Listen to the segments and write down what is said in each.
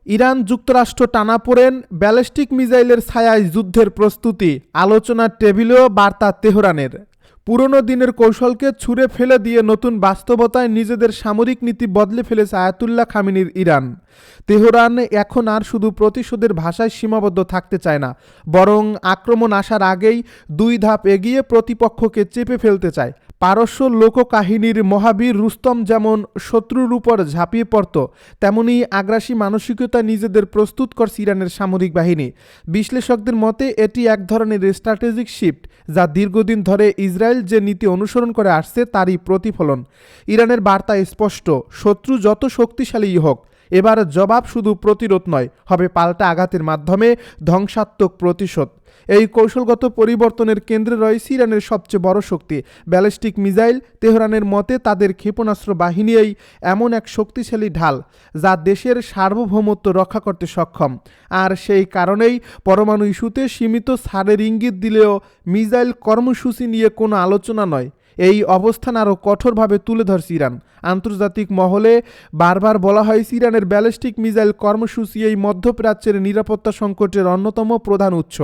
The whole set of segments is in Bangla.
ইরান যুক্তরাষ্ট্র টানাপোড়েন, ব্যালিস্টিক মিসাইলের ছায়ায় যুদ্ধের প্রস্তুতি, আলোচনার টেবিলেও বার্তা তেহরানের। পুরনো দিনের কৌশলকে ছুঁড়ে ফেলে দিয়ে নতুন বাস্তবতায় নিজেদের সামরিক নীতি বদলে ফেলেছে আয়াতুল্লাহ খামেনির ইরান। তেহরান এখন আর শুধু প্রতিশোধের ভাষায় সীমাবদ্ধ থাকতে চায় না, বরং আক্রমণ আসার আগেই 2 ধাপ এগিয়ে প্রতিপক্ষকে চেপে ফেলতে চায়। পারস্য লোককাহিনীর মহাবীর রুস্তম যেমন শত্রুর উপর ঝাঁপিয়ে পড়ত, তেমনি আগ্রাসী মানসিকতা নিজেদের প্রস্তুত করছে ইরানের সামরিক বাহিনী। বিশ্লেষকদের মতে এটি এক ধরনের স্ট্র্যাটেজিক শিফট, যা দীর্ঘদিন ধরে ইসরায়েল যে নীতি অনুসরণ করে আসছে তারই প্রতিফলন। ইরানের বার্তা স্পষ্ট, শত্রু যত শক্তিশালীই হোক, এবার জবাব শুধু প্রতিরোধ নয়, হবে পাল্টা আঘাতের মাধ্যমে ধ্বংসাত্মক প্রতিশোধ। এই কৌশলগত পরিবর্তনের কেন্দ্রে রয়েছে ইরানের সবচেয়ে বড় শক্তি, ব্যালিস্টিক মিসাইল। তেহরানের মতে তাদের ক্ষেপণাস্ত্র বাহিনীই এমন এক শক্তিশালী ঢাল, যা দেশের সার্বভৌমত্ব রক্ষা করতে সক্ষম। আর সেই কারণেই পরমাণু ইস্যুতে সীমিত ছাড়ের ইঙ্গিত দিলেও মিসাইল কর্মসূচি নিয়ে কোনো আলোচনা নয়। এই অবস্থান আরও কঠোরভাবে তুলে ধরছে ইরান। আন্তর্জাতিক মহলে বারবার বলা হয়েছে ইরানের ব্যালিস্টিক মিসাইল কর্মসূচি এই মধ্যপ্রাচ্যের নিরাপত্তা সংকটের অন্যতম প্রধান উৎস।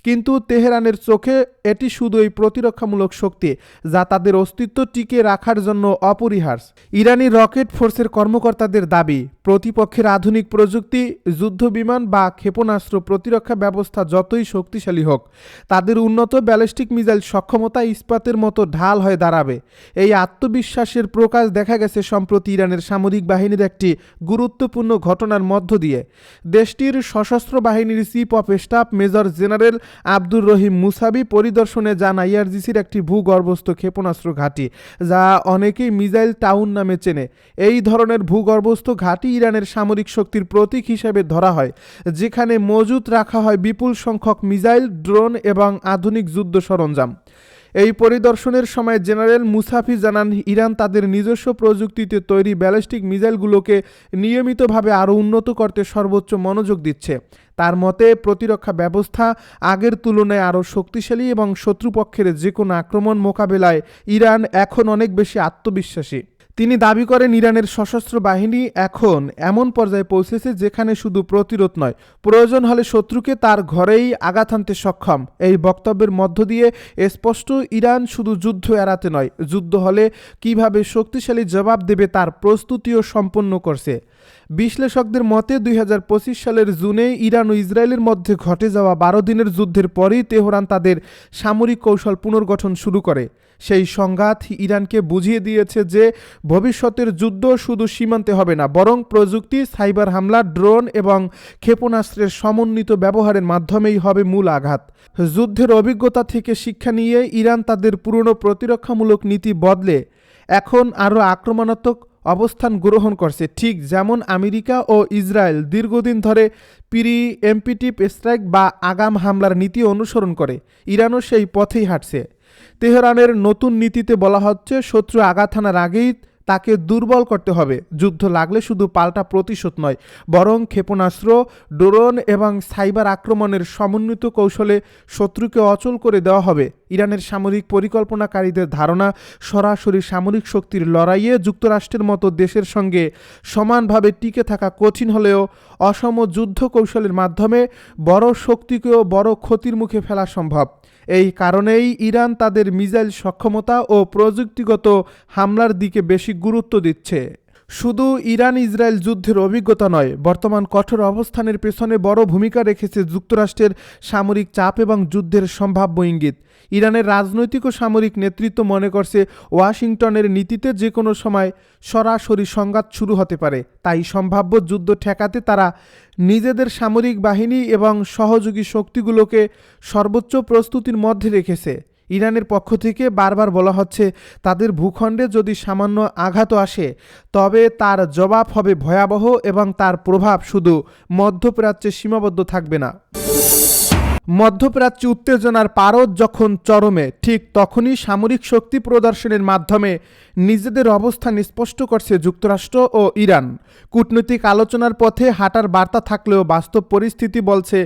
কিন্তু তেহরানের চোখে এটি শুধুই প্রতিরক্ষামূলক শক্তি, যা তাদের অস্তিত্ব টিকে রাখার জন্য অপরিহার্য। ইরানি রকেট ফোর্সের কর্মকর্তাদের দাবি, প্রতিপক্ষের আধুনিক প্রযুক্তি, যুদ্ধবিমান বা ক্ষেপণাস্ত্র প্রতিরক্ষা ব্যবস্থা যতই শক্তিশালী হোক, তাদের উন্নত ব্যালিস্টিক মিসাইল সক্ষমতা ইস্পাতের মতো ঢাল হয়ে দাঁড়াবে। এই আত্মবিশ্বাসের প্রকাশ দেখা গেছে সম্প্রতি ইরানের সামরিক বাহিনীর একটি গুরুত্বপূর্ণ ঘটনার মধ্য দিয়ে। দেশটির সশস্ত্র বাহিনীর chief of staff major general Abdur Rahim মুসাবি পরিদর্শনে যান আইআরজিসির একটি ভূগর্ভস্থ ক্ষেপণাস্ত্র ঘাঁটি, যা অনেকেই মিসাইল টাউন নামে চেনে। এই ধরনের ভূগর্ভস্থ ঘাঁটি ইরানের সামরিক শক্তির প্রতীক হিসেবে ধরা হয়, যেখানে মজুত রাখা হয় বিপুল সংখ্যক মিসাইল, ড্রোন এবং আধুনিক যুদ্ধ সরঞ্জাম। এই পরিদর্শনের সময় জেনারেল মুসাফি জানান, ইরান তাদের নিজস্ব প্রযুক্তিতে তৈরি ব্যালিস্টিক মিসাইলগুলোকে নিয়মিতভাবে আরও উন্নত করতে সর্বোচ্চ মনোযোগ দিচ্ছে। তার মতে প্রতিরক্ষা ব্যবস্থা আগের তুলনায় আরও শক্তিশালী এবং শত্রুপক্ষের যে কোনো আক্রমণ মোকাবেলায় ইরান এখন অনেক বেশি আত্মবিশ্বাসী। তিনি দাবি করেন, ইরানের সশস্ত্র বাহিনী এখন এমন পর্যায়ে পৌঁছেছে যেখানে শুধু প্রতিরোধ নয়, প্রয়োজন হলে শত্রুকে তার ঘরেই আঘাত হানতে সক্ষম। এই বক্তব্যের মধ্য দিয়ে স্পষ্ট, ইরান শুধু যুদ্ধ এড়াতে নয়, যুদ্ধ হলে কিভাবে শক্তিশালী জবাব দেবে তার প্রস্তুতিও সম্পন্ন করছে। বিশ্লেষকদের মতে 2025 সালের জুনে ইরান ও ইসরায়েলের মধ্যে ঘটে যাওয়া 12 দিনের যুদ্ধের পরেই তেহরান তাদের সামরিক কৌশল পুনর্গঠন শুরু করে। সেই সংঘাত ইরানকে বুঝিয়ে দিয়েছে যে ভবিষ্যতের যুদ্ধ শুধু সীমান্তে হবে না, বরং প্রযুক্তি, সাইবার হামলা, ড্রোন এবং ক্ষেপণাস্ত্রের সমন্বিত ব্যবহারের মাধ্যমেই হবে মূল আঘাত। যুদ্ধের অভিজ্ঞতা থেকে শিক্ষা নিয়ে ইরান তাদের পুরনো প্রতিরক্ষামূলক নীতি বদলে এখন আরও আক্রমণাত্মক অবস্থান গ্রহণ করছে, ঠিক যেমন আমেরিকা ও ইসরায়েল দীর্ঘদিন ধরে প্রি-এম্পিটিভ স্ট্রাইক বা আগাম হামলার নীতি অনুসরণ করে। ইরানও সেই পথেই হাঁটছে। তেহরানের নতুন নীতিতে বলা হচ্ছে, শত্রু আঘাত হানার আগেই তাকে দুর্বল করতে হবে। যুদ্ধ লাগলে শুধু পাল্টা প্রতিশোধ নয়, বরং ক্ষেপণাস্ত্র, ড্রোন এবং সাইবার আক্রমণের সমন্বিত কৌশলে শত্রুকে অচল করে দেওয়া হবে। ইরানের সামরিক পরিকল্পনাকারীদের ধারণা, সরাসরি সামরিক শক্তির লড়াইয়ে যুক্তরাষ্ট্রের মতো দেশের সঙ্গে সমানভাবে টিকে থাকা কঠিন হলেও অসম যুদ্ধ কৌশলের মাধ্যমে বড় শক্তিকেও বড় ক্ষতির মুখে ফেলা সম্ভব। এই কারণেই ইরান তাদের মিসাইল সক্ষমতা ও প্রযুক্তিগত হামলার দিকে বেশি গুরুত্ব দিচ্ছে। শুধু ইরান ইসরায়েল যুদ্ধের অভিজ্ঞতা নয়, বর্তমান কঠোর অবস্থানের পেছনে বড় ভূমিকা রেখেছে যুক্তরাষ্ট্রের সামরিক চাপ এবং যুদ্ধের সম্ভাব্য ইঙ্গিত। ইরানের রাজনৈতিক ও সামরিক নেতৃত্ব মনে করছে, ওয়াশিংটনের নীতিতে যে কোনো সময় সরাসরি সংঘাত শুরু হতে পারে। তাই সম্ভাব্য যুদ্ধ ঠেকাতে তারা নিজেদের সামরিক বাহিনী এবং সহযোগী শক্তিগুলোকে সর্বোচ্চ প্রস্তুতির মধ্যে রেখেছে। ইরানের পক্ষ থেকে বারবার বলা হচ্ছে, তাদের ভূখণ্ডে যদি সামান্য আঘাতও আসে, তবে তার জবাব হবে ভয়াবহ এবং তার প্রভাব শুধু মধ্যপ্রাচ্যে সীমাবদ্ধ থাকবে না। মধ্যপ্রাচ্যে উত্তেজনার পারদ যখন চরমে, ঠিক তখনই সামরিক শক্তি প্রদর্শনের মাধ্যমে নিজেদের অবস্থান স্পষ্ট করছে যুক্তরাষ্ট্র ও ইরান। কূটনৈতিক আলোচনার পথে হাঁটার বার্তা থাকলেও বাস্তব পরিস্থিতি বলছে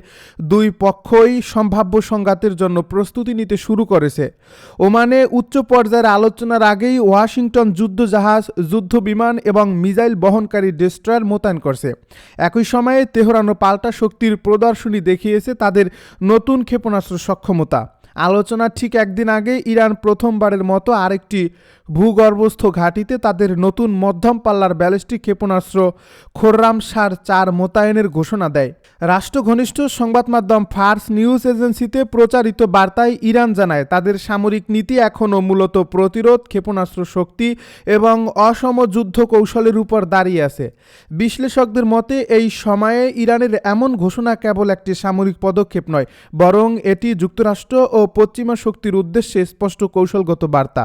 দুই পক্ষই সম্ভাব্য সংঘাতের জন্য প্রস্তুতি নিতে শুরু করেছে। ওমানে উচ্চ পর্যায়ের আলোচনার আগেই ওয়াশিংটন যুদ্ধজাহাজ, যুদ্ধবিমান এবং মিসাইল বহনকারী ডেস্ট্রয়ার মোতায়েন করছে। একই সময়ে তেহরানও পাল্টা শক্তির প্রদর্শনী দেখিয়েছে তাদের নতুন ক্ষেপণাস্ত্র সক্ষমতা। আলোচনার ঠিক একদিন আগে ইরান প্রথমবারের মতো আরেকটি ভূগর্ভস্থ ঘাঁটিতে তাদের নতুন মধ্যম পাল্লার ব্যালিস্টিক ক্ষেপণাস্ত্র খোররামশার-4 মোতায়েনের ঘোষণা দেয়। রাষ্ট্রঘনিষ্ঠ সংবাদ মাধ্যম ফার্স নিউজ এজেন্সিতে প্রচারিত বার্তায় ইরান জানায় তাদের সামরিক নীতি এখনও মূলত প্রতিরোধ, ক্ষেপণাস্ত্র শক্তি এবং অসম যুদ্ধ কৌশলের উপর দাঁড়িয়ে আছে। বিশ্লেষকদের মতে এই সময়ে ইরানের এমন ঘোষণা কেবল একটি সামরিক পদক্ষেপ নয়, বরং এটি যুক্তরাষ্ট্র ও পশ্চিমা শক্তির উদ্দেশ্যে স্পষ্ট কৌশলগত বার্তা।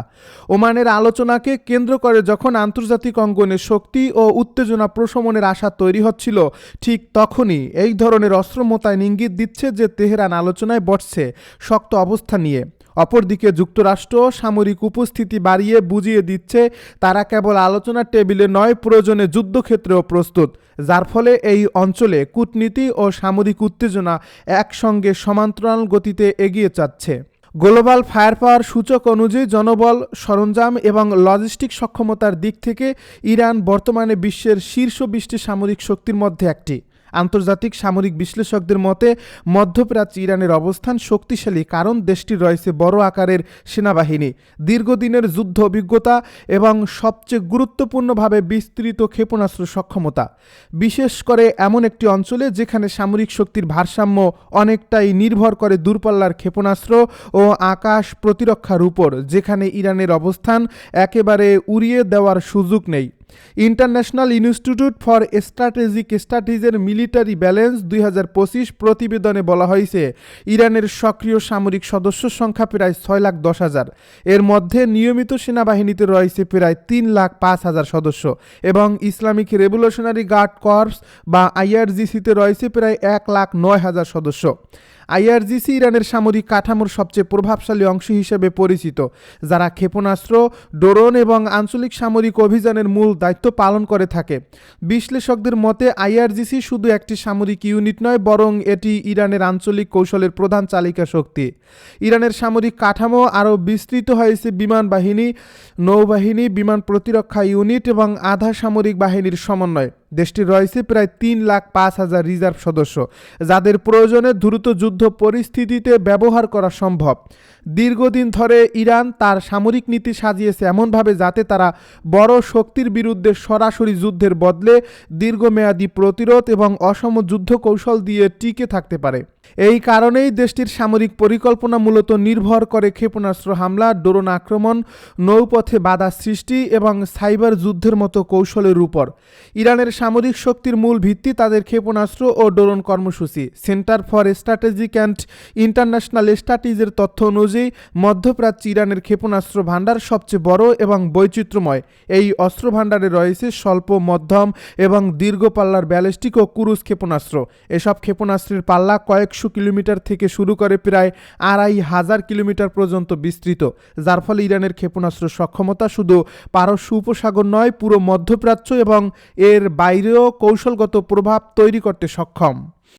ওমানের আলোচনাকে কেন্দ্র করে যখন আন্তর্জাতিক অঙ্গনে শক্তি ও উত্তেজনা প্রশমনের আশা তৈরি হচ্ছিল, ঠিক তখনই এই ধরনের অস্ত্র মোতায়েন ইঙ্গিত দিচ্ছে যে তেহরান আলোচনায় বসছে শক্ত অবস্থা নিয়ে। অপরদিকে যুক্তরাষ্ট্র সামরিক উপস্থিতি বাড়িয়ে বুঝিয়ে দিচ্ছে তারা কেবল আলোচনার টেবিলে নয়, প্রয়োজনে যুদ্ধক্ষেত্রেও প্রস্তুত, যার ফলে এই অঞ্চলে কূটনীতি ও সামরিক উত্তেজনা একসঙ্গে সমান্তরাল গতিতে এগিয়ে যাচ্ছে। গ্লোবাল ফায়ার পাওয়ার সূচক অনুযায়ী জনবল, সরঞ্জাম এবং লজিস্টিক সক্ষমতার দিক থেকে ইরান বর্তমানে বিশ্বের শীর্ষ 20টি সামরিক শক্তির মধ্যে একটি। আন্তর্জাতিক সামরিক বিশ্লেষকদের মতে মধ্যপ্রাচ্যে ইরানের অবস্থান শক্তিশালী কারণ দেশটির রয়েছে বড় আকারের সেনাবাহিনী, দীর্ঘদিনের যুদ্ধ অভিজ্ঞতা এবং সবচেয়ে গুরুত্বপূর্ণভাবে বিস্তৃত ক্ষেপণাস্ত্র সক্ষমতা, বিশেষ করে এমন একটি অঞ্চলে যেখানে সামরিক শক্তির ভারসাম্য অনেকটাই নির্ভর করে দূরপাল্লার ক্ষেপণাস্ত্র ও আকাশ প্রতিরক্ষার উপর, যেখানে ইরানের অবস্থান একেবারে উড়িয়ে দেওয়ার সুযোগ নেই। International institute for strategic স্টাডিজের military balance 2025 প্রতিবেদনে বলা হয়েছে ইরানের সক্রিয় সামরিক সদস্য সংখ্যা প্রায় 6,10,000। এর মধ্যে নিয়মিত সেনাবাহিনীতে রয়েছে প্রায় 3,05,000 সদস্য এবং ইসলামিক রেভলিউশনারি গার্ড কর্পস বা আইআরজিসিতে রয়েছে প্রায় 1,09,000 সদস্য। আইআরজিসি ইরানের সামরিক কাঠামোর সবচেয়ে প্রভাবশালী অংশ হিসেবে পরিচিত, যারা ক্ষেপণাস্ত্র, ড্রোন এবং আঞ্চলিক সামরিক অভিযানের মূল দায়িত্ব পালন করে থাকে। বিশ্লেষকদের মতে আইআরজিসি শুধু একটি সামরিক ইউনিট নয়, বরং এটি ইরানের আঞ্চলিক কৌশলের প্রধান চালিকা শক্তি। ইরানের সামরিক কাঠামো আরও বিস্তৃত হয়েছে বিমান বাহিনী, নৌবাহিনী, বিমান প্রতিরক্ষা ইউনিট এবং আধা সামরিক বাহিনীর সমন্বয়। দেশটির রয়েছে প্রায় 3,05,000 রিজার্ভ সদস্য, যাদের প্রয়োজনে দ্রুত যুদ্ধ পরিস্থিতিতে ব্যবহার করা সম্ভব। দীর্ঘদিন ধরে ইরান তার সামরিক নীতি সাজিয়েছে এমনভাবে যাতে তারা বড় শক্তির বিরুদ্ধে সরাসরি যুদ্ধের বদলে দীর্ঘমেয়াদী প্রতিরোধ এবং অসম যুদ্ধ কৌশল দিয়ে টিকে থাকতে পারে। এই কারণেই দেশটির সামরিক পরিকল্পনা মূলত নির্ভর করে ক্ষেপণাস্ত্র হামলা, ড্রোন আক্রমণ, নৌপথে বাধা সৃষ্টি এবং সাইবার যুদ্ধের মতো কৌশলের উপর। ইরানের সামরিক শক্তির মূল ভিত্তি তাদের ক্ষেপণাস্ত্র ও ড্রোন কর্মসূচি। Centre for strategic and international স্টাডিজের তথ্য অনুযায়ী মধ্যপ্রাচ্যে ইরানের ক্ষেপণাস্ত্র ভাণ্ডার সবচেয়ে বড় এবং বৈচিত্র্যময়। এই অস্ত্র ভাণ্ডারে রয়েছে স্বল্প, মধ্যম এবং দীর্ঘ পাল্লার ব্যালিস্টিক ও ক্রুজ ক্ষেপণাস্ত্র। এসব ক্ষেপণাস্ত্রের পাল্লা কয়েকশো কিলোমিটার থেকে শুরু করে প্রায় 2,500 কিলোমিটার পর্যন্ত বিস্তৃত, যার ফলে ইরানের ক্ষেপণাস্ত্র সক্ষমতা শুধু পারস্য উপসাগর নয়, পুরো মধ্যপ্রাচ্য এবং এর বাইরেও কৌশলগত প্রভাব তৈরি করতে সক্ষম।